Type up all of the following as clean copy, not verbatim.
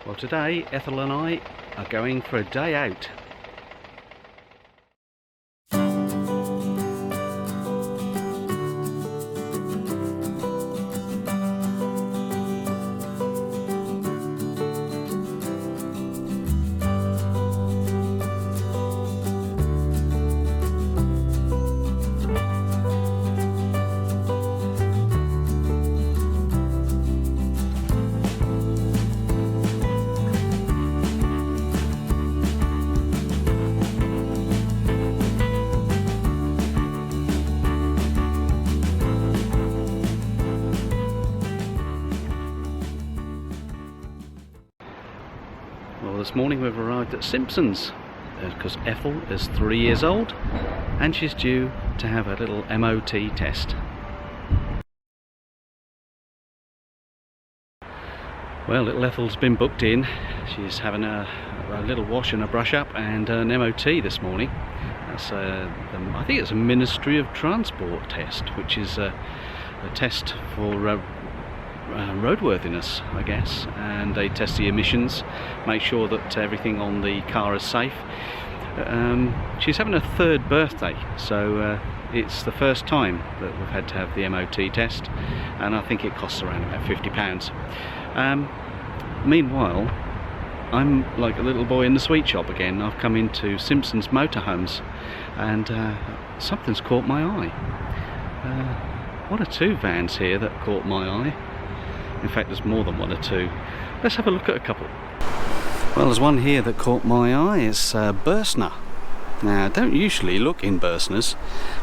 Well, today Ethel and I are going for a day out. Well, this morning we've arrived at Simpsons because Ethel is 3 years old and she's due to have a little MOT test. Well, little Ethel's been booked in. She's having a little wash and a brush up and an MOT this morning. That's I think it's a Ministry of Transport test, which is a test for roadworthiness, I guess, and they test the emissions, make sure that everything on the car is safe. She's having her 3rd birthday, so it's the first time that we've had to have the MOT test, and I think it costs around about £50. Meanwhile, I'm like a little boy in the sweet shop again. I've come into Simpsons Motorhomes and something's caught my eye. One or two vans here that caught my eye. In fact, there's more than one or two. Let's have a look at a couple. Well, there's one here that caught my eye. It's Burstner. Now, I don't usually look in Burstners,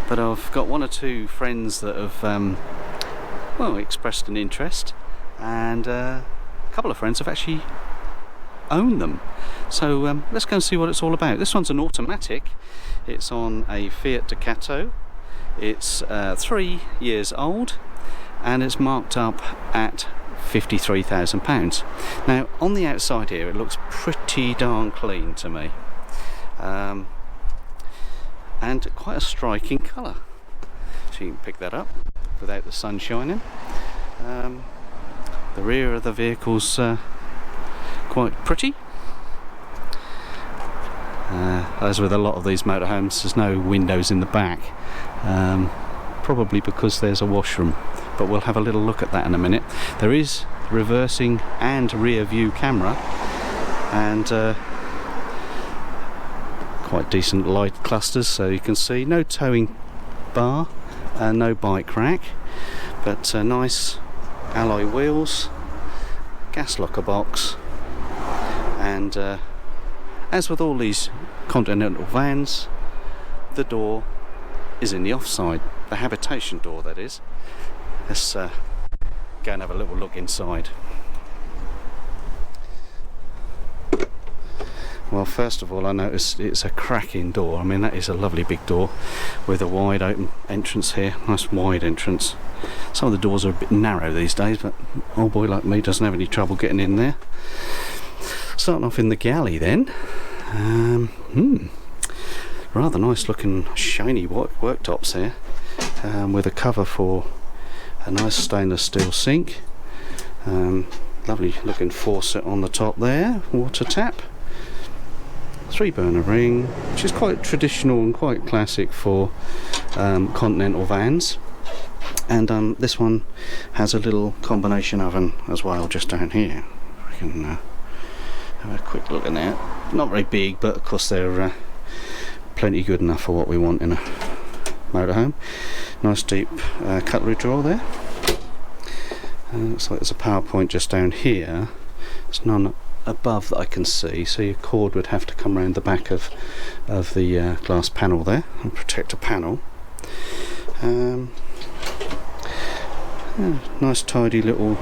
but I've got one or two friends that have well, expressed an interest, and a couple of friends have actually owned them. So let's go and see what it's all about. This one's an automatic. It's on a Fiat Ducato. It's 3 years old, and it's marked up at £53,000. Now, on the outside here, it looks pretty darn clean to me, and quite a striking colour. So you can pick that up without the sun shining. The rear of the vehicle's quite pretty. As with a lot of these motorhomes, there's no windows in the back, probably because there's a washroom, but we'll have a little look at that in a minute. There is reversing and rear view camera, and quite decent light clusters, so you can see no towing bar, no bike rack, but nice alloy wheels, gas locker box, and as with all these Continental vans, the door is in the offside, the habitation door, that is. Let's go and have a little look inside. Well, first of all, I noticed it's a cracking door. I mean, that is a lovely big door with a wide open entrance here. Nice wide entrance. Some of the doors are a bit narrow these days, but old boy like me doesn't have any trouble getting in there. Starting off in the galley then. Rather nice looking shiny worktops here, with a cover for a nice stainless steel sink. Lovely looking faucet on the top there, water tap, 3-burner ring, which is quite traditional and quite classic for Continental vans. And this one has a little combination oven as well, just down here. We can have a quick look at that. Not very big, but of course they're plenty good enough for what we want in a motorhome. Nice deep cutlery drawer there. Looks like there's a power point just down here. There's none above that I can see, so your cord would have to come around the back of the glass panel there and protect a panel. Nice tidy little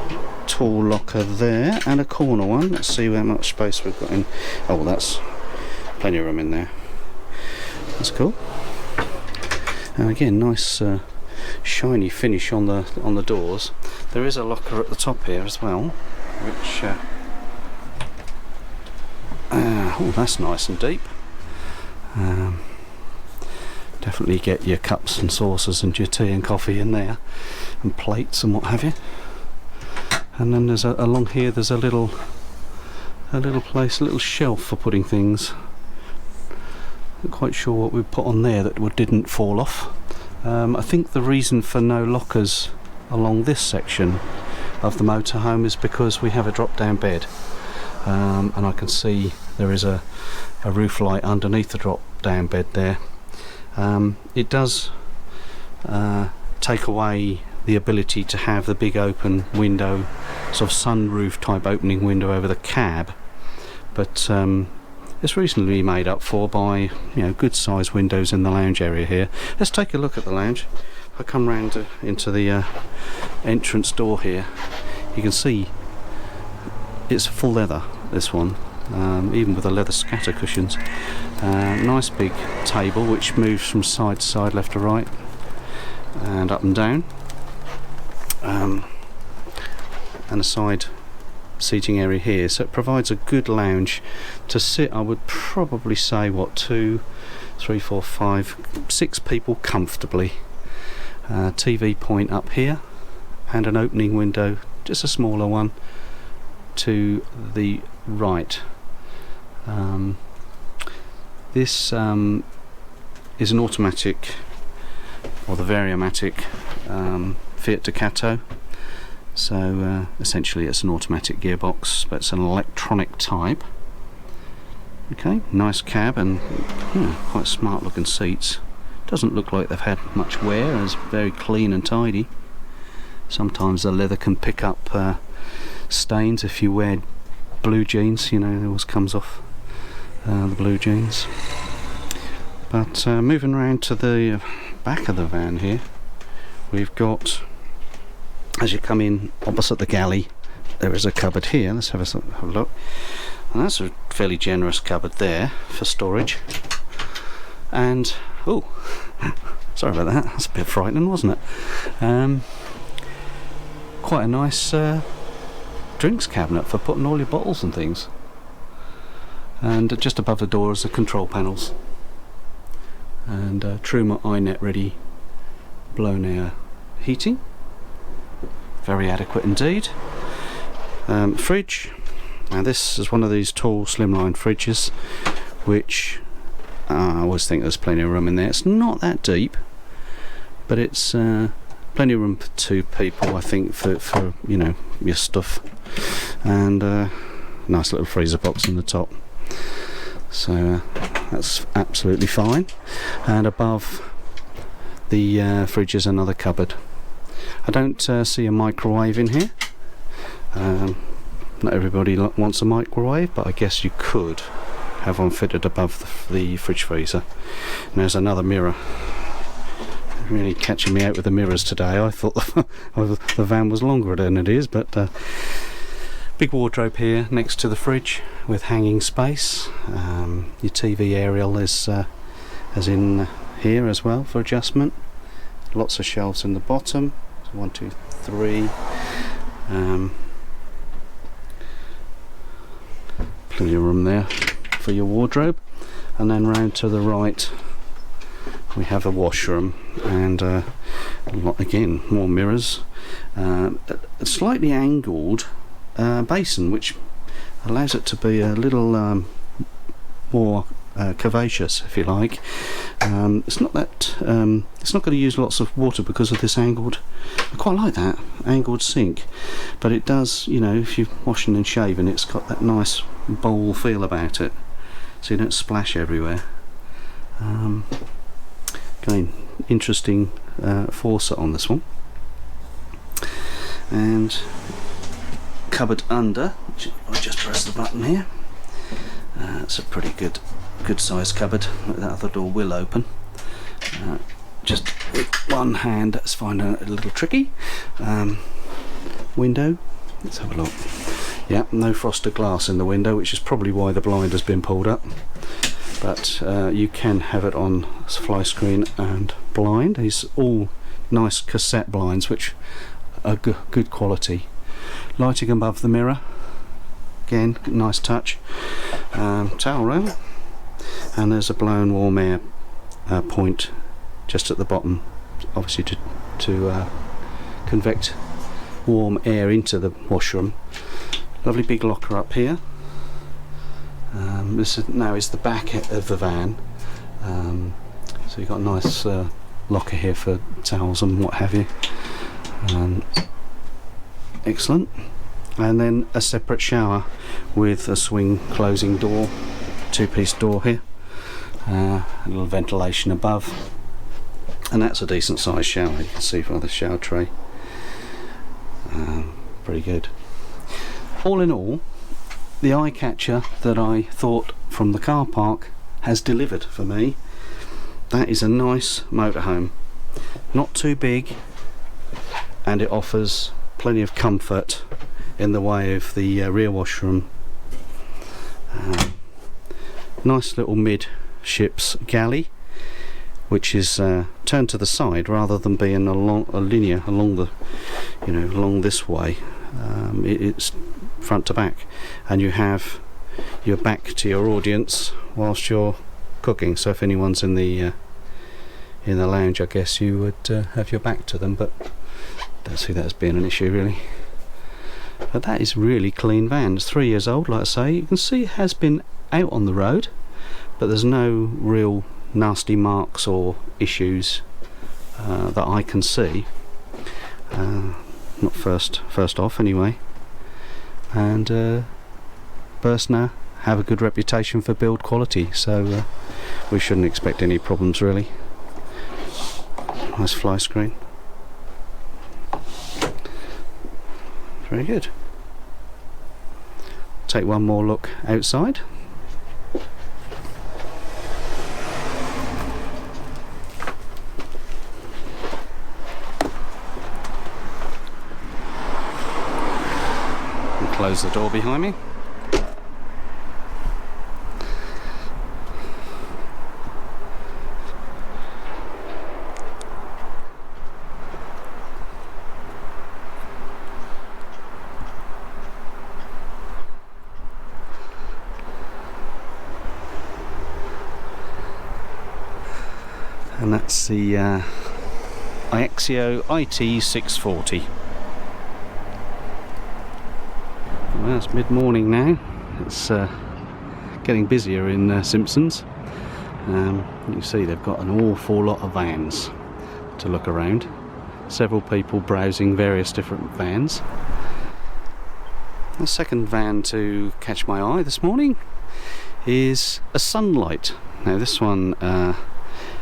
tool locker there, and a corner one. Let's see how much space we've got in. Oh, that's plenty of room in there. That's cool. And again, nice shiny finish on the doors. There is a locker at the top here as well, which oh, that's nice and deep. Definitely get your cups and saucers and your tea and coffee in there, and plates and what have you. And then there's along here there's a little a little place, a little shelf for putting things. Not quite sure what we put on there that didn't fall off. I think the reason for no lockers along this section of the motorhome is because we have a drop down bed, and I can see there is a roof light underneath the drop down bed there. It does take away the ability to have the big open window, sort of sunroof type opening window over the cab, but it's reasonably made up for by, you know, good sized windows in the lounge area here. Let's take a look at the lounge. If I come round into the entrance door here, you can see it's full leather, this one, even with the leather scatter cushions. Nice big table which moves from side to side, left to right, and up and down, and a side seating area here, so it provides a good lounge to sit. I would probably say, what, 2, 3, 4, 5, 6 people comfortably. TV point up here, and an opening window, just a smaller one, to the right. This is an automatic, or the Variomatic Fiat Ducato. So essentially it's an automatic gearbox, but it's an electronic type. Okay, nice cab, and quite smart looking seats. Doesn't look like they've had much wear, it's very clean and tidy. Sometimes the leather can pick up stains if you wear blue jeans, you know, it always comes off the blue jeans. But moving around to the back of the van here, we've got, as you come in opposite the galley, there is a cupboard here. Let's have a look. And that's a fairly generous cupboard there for storage. And oh, sorry about that. That's a bit frightening, wasn't it? Quite a nice drinks cabinet for putting all your bottles and things. And just above the door is the control panels. And Truma iNet ready blown air heating. Very adequate indeed. Fridge. Now this is one of these tall slimline fridges, which I always think there's plenty of room in there. It's not that deep, but it's plenty of room for 2 people, I think, for you know, your stuff. And nice little freezer box in the top. So that's absolutely fine. And above the fridge is another cupboard. I don't see a microwave in here. Not everybody wants a microwave, but I guess you could have one fitted above the fridge freezer. And there's another mirror. Really catching me out with the mirrors today. I thought the van was longer than it is, but big wardrobe here next to the fridge with hanging space. Your TV aerial is in here as well for adjustment. Lots of shelves in the bottom. 1, 2, 3. Plenty of room there for your wardrobe. And then round to the right we have a washroom, and again more mirrors. A slightly angled basin, which allows it to be a little more curvaceous, if you like. It's not that it's not going to use lots of water because of this angled. I quite like that angled sink, but it does, you know, if you're washing and shaving, it's got that nice bowl feel about it, so you don't splash everywhere. Again, interesting faucet on this one. And cupboard under, I'll just press the button here. It's a pretty good sized cupboard. That other door will open. Just with one hand, that's finding it a little tricky. Window, let's have a look. Yeah, no frosted glass in the window, which is probably why the blind has been pulled up. But you can have it on fly screen and blind. These all nice cassette blinds, which are good quality. Lighting above the mirror, again, nice touch. Towel roll, and there's a blown warm air point just at the bottom, obviously to convect warm air into the washroom. Lovely big locker up here. This is, now is the back of the van. So you've got a nice locker here for towels and what have you. Excellent. And then a separate shower with a swing closing door, two-piece door here, a little ventilation above, and that's a decent sized shower. You can see from the shower tray. Pretty good. All in all, the eye catcher that I thought from the car park has delivered for me. That is a nice motorhome, not too big, and it offers plenty of comfort in the way of the rear washroom. Nice little midships galley, which is turned to the side rather than being a linear along the, along this way. It's front to back, and you have your back to your audience whilst you're cooking. So if anyone's in the lounge, I guess you would have your back to them, but don't see that as being an issue really. But that is really clean van. It's 3 years old, like I say. You can see it has been out on the road, but there's no real nasty marks or issues that I can see. Not first off anyway. And Burstner have a good reputation for build quality, so we shouldn't expect any problems really. Nice fly screen. Very good. Take one more look outside. And close the door behind me. And that's the MkII IT640. Well, it's mid-morning now. It's getting busier in Simpsons. You can see they've got an awful lot of vans to look around. Several people browsing various different vans. The second van to catch my eye this morning is a Sunlight. Now this one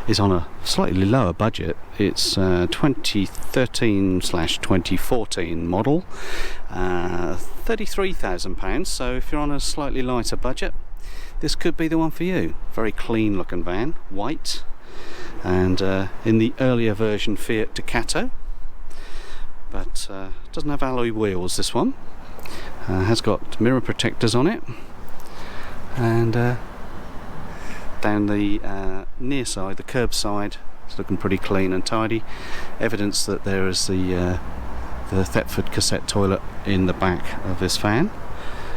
is on a slightly lower budget. It's 2013/2014 model, £33,000. So if you're on a slightly lighter budget, this could be the one for you. Very clean looking van, white, and in the earlier version Fiat Ducato, but doesn't have alloy wheels. This one has got mirror protectors on it, and down the near side, the curb side, it's looking pretty clean and tidy. Evidence that there is the Thetford cassette toilet in the back of this van.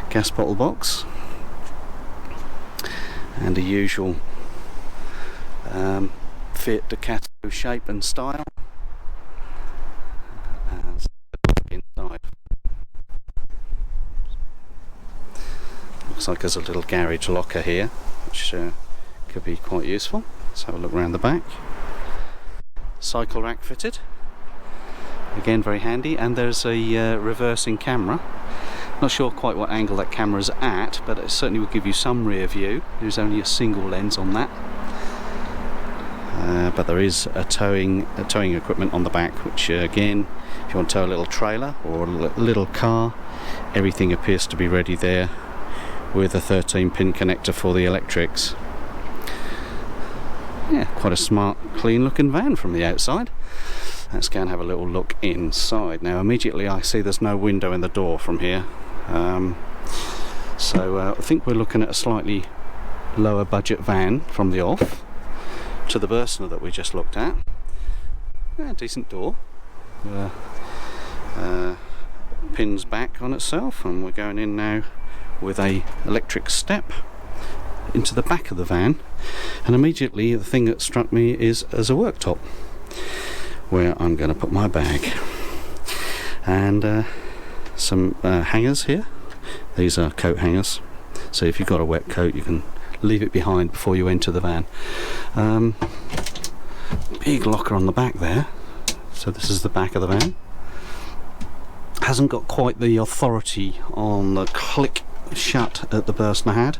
Gas bottle box, and a usual Fiat Ducato shape and style. Inside looks like there's a little garage locker here, which could be quite useful. Let's have a look around the back. Cycle rack fitted, again very handy, and there's a reversing camera. Not sure quite what angle that camera's at, but it certainly will give you some rear view. There's only a single lens on that, but there is a towing equipment on the back, which again, if you want to tow a little trailer or a little car, everything appears to be ready there, with a 13-pin connector for the electrics. Yeah, quite a smart, clean looking van from the outside. Let's go and have a little look inside. Now immediately I see there's no window in the door from here, so I think we're looking at a slightly lower budget van from the off to the Burstner that we just looked at. Yeah, decent door, pins back on itself, and we're going in now with a electric step into the back of the van, and immediately the thing that struck me is as a worktop where I'm going to put my bag, and some hangers here. These are coat hangers, so if you've got a wet coat you can leave it behind before you enter the van. Big locker on the back there, so this is the back of the van. Hasn't got quite the authority on the click shut that the Burstner had.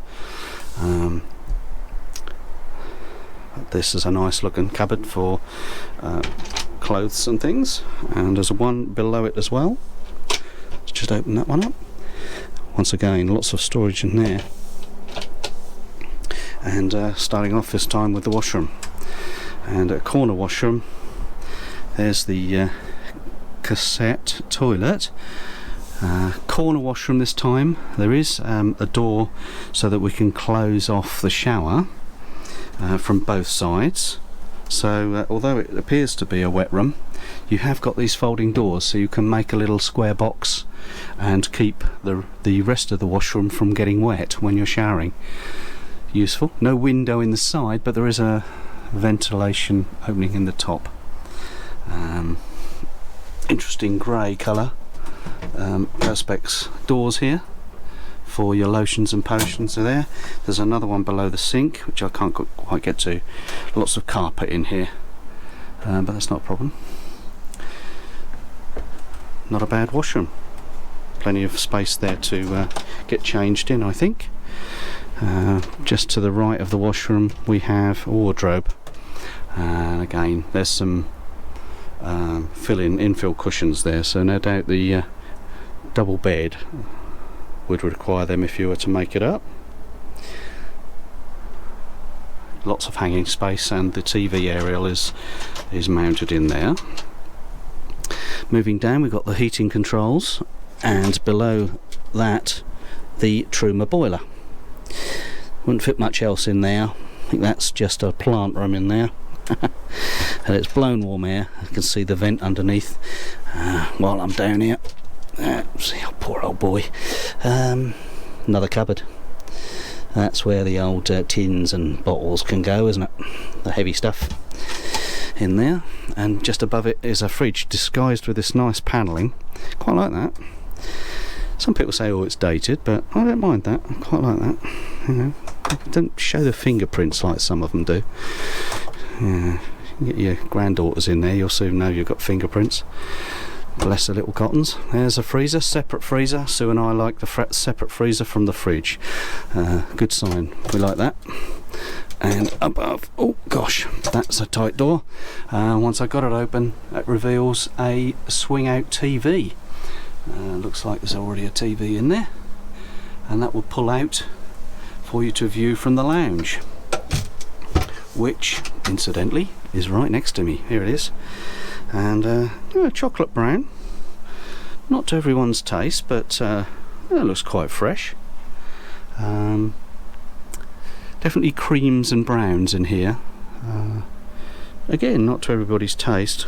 This is a nice looking cupboard for clothes and things, and there's one below it as well. Let's just open that one up. Once again, lots of storage in there. And starting off this time with the washroom, and a corner washroom. There's the cassette toilet. Corner washroom this time. There is a door so that we can close off the shower from both sides. So although it appears to be a wet room, you have got these folding doors, so you can make a little square box and keep the rest of the washroom from getting wet when you're showering. Useful. No window in the side, but there is a ventilation opening in the top. Interesting grey colour perspex doors here for your lotions and potions are there. There's another one below the sink which I can't quite get to. Lots of carpet in here, but that's not a problem. Not a bad washroom. Plenty of space there to get changed in, I think. Just to the right of the washroom we have a wardrobe, and again there's some infill cushions there, so no doubt the double bed would require them if you were to make it up. Lots of hanging space, and the TV aerial is mounted in there. Moving down, we've got the heating controls, and below that the Truma boiler. Wouldn't fit much else in there. I think that's just a plant room in there. And it's blown warm air. I can see the vent underneath while I'm down here. See, oh, poor old boy. Another cupboard. That's where the old tins and bottles can go, isn't it? The heavy stuff in there. And just above it is a fridge disguised with this nice panelling. Quite like that. Some people say, oh, it's dated, but I don't mind that. I quite like that. You know, don't show the fingerprints like some of them do. Yeah, you get your granddaughters in there, you'll soon know you've got fingerprints. Bless the little cottons. There's a freezer, separate freezer. Sue and I like the separate freezer from the fridge. Good sign. We like that. And above, oh gosh, that's a tight door. Once I got it open, it reveals a swing-out TV. Looks like there's already a TV in there, and that will pull out for you to view from the lounge, which incidentally is right next to me. Here it is. And chocolate brown, not to everyone's taste, but it looks quite fresh. Definitely creams and browns in here. Again, not to everybody's taste.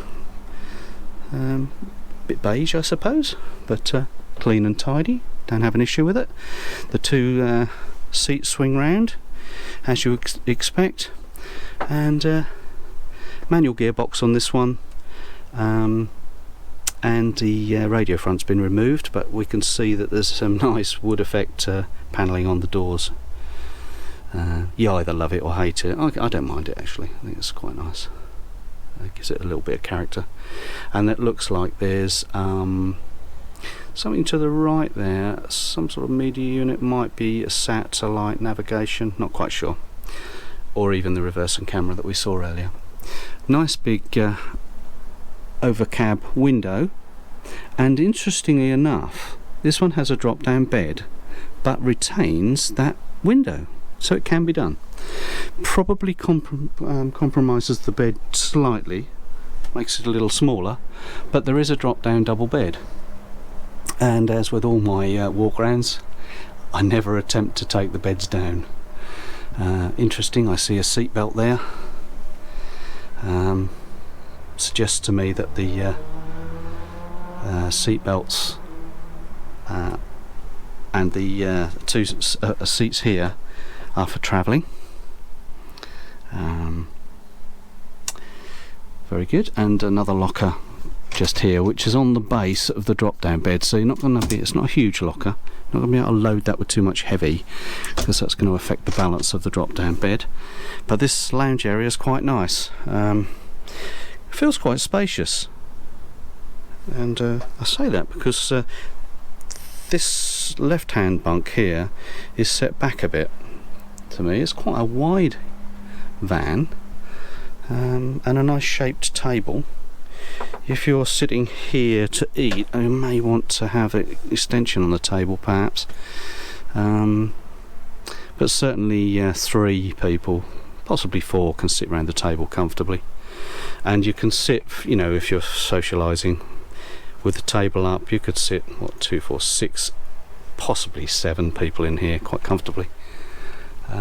Bit beige, I suppose, but clean and tidy. Don't have an issue with it. The two seats swing round as you expect, and manual gearbox on this one. And the radio front's been removed, but we can see that there's some nice wood effect panelling on the doors. You either love it or hate it. I don't mind it, actually. I think it's quite nice. It gives it a little bit of character. And it looks like there's something to the right there, some sort of media unit, might be a satellite navigation, not quite sure, or even the reversing camera that we saw earlier. Nice big over cab window, and interestingly enough, this one has a drop down bed but retains that window, so it can be done. Probably compromises the bed slightly, makes it a little smaller, but there is a drop down double bed. And as with all my walk rounds, I never attempt to take the beds down. Interesting, I see a seat belt there. Suggests to me that the seat belts and the two seats here are for travelling. Very good. And another locker just here, which is on the base of the drop down bed, so you're not going to be, it's not a huge locker, not going to be able to load that with too much heavy, because that's going to affect the balance of the drop down bed. But this lounge area is quite nice. It feels quite spacious, and I say that because this left hand bunk here is set back a bit. To me, it's quite a wide van, and a nice shaped table. If you're sitting here to eat, you may want to have an extension on the table perhaps, but certainly 3 people, possibly 4, can sit around the table comfortably. And you can sit, you know, if you're socialising with the table up, you could sit, what, 2, 4, 6, possibly 7 people in here quite comfortably.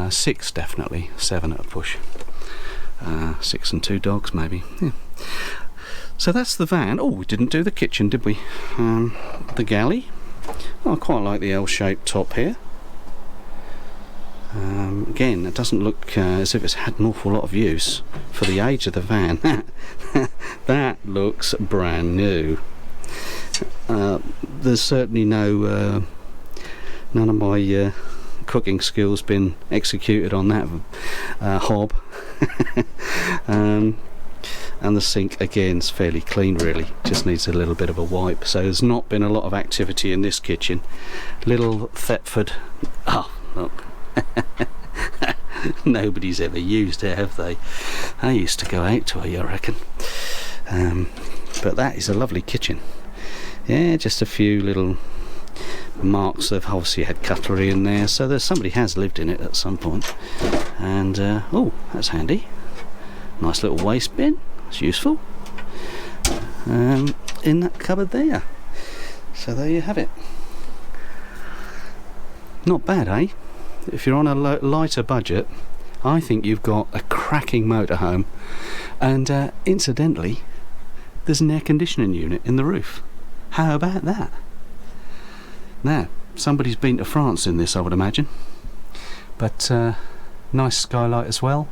6 definitely, 7 at a push. 6 and 2 dogs maybe. Yeah. So that's the van. Oh, we didn't do the kitchen, did we? The galley. Oh, I quite like the L-shaped top here. Again, it doesn't look as if it's had an awful lot of use for the age of the van. That looks brand new. There's certainly none of my cooking skills been executed on that hob. And the sink again is fairly clean, really, just needs a little bit of a wipe. So there's not been a lot of activity in this kitchen. Little Thetford, oh look, nobody's ever used it, have they? I used to go out to it, I reckon. But that is a lovely kitchen. Yeah, just a few little marks. They've obviously had cutlery in there, so there's somebody has lived in it at some point. And oh, that's handy. Nice little waste bin. It's useful. In that cupboard there. So there you have it. Not bad, eh? If you're on a lighter budget, I think you've got a cracking motorhome. And incidentally, there's an air conditioning unit in the roof. How about that? Now, somebody's been to France in this, I would imagine. But nice skylight as well.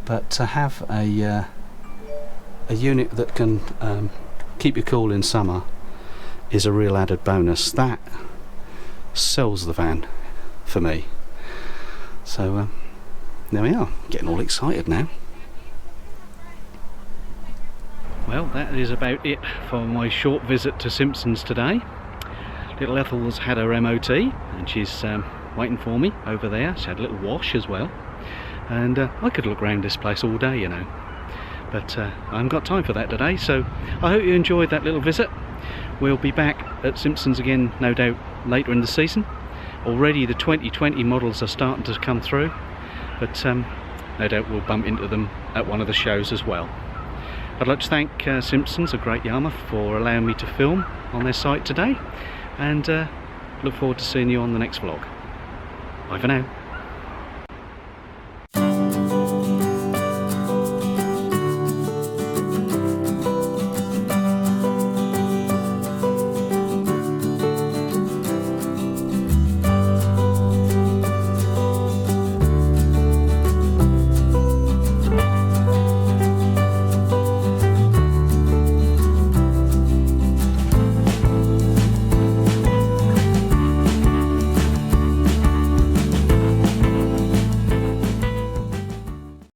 But to have a unit that can keep you cool in summer is a real added bonus. That sells the van for me. So there we are, getting all excited now. Well, that is about it for my short visit to Simpsons today. Little Ethel's had her MOT and she's waiting for me over there. She had a little wash as well. And I could look around this place all day, you know, but I haven't got time for that today. So I hope you enjoyed that little visit. We'll be back at Simpsons again, no doubt, later in the season. Already the 2020 models are starting to come through, but no doubt we'll bump into them at one of the shows as well. I'd like to thank Simpsons of Great Yarmouth for allowing me to film on their site today, and look forward to seeing you on the next vlog. Bye for now.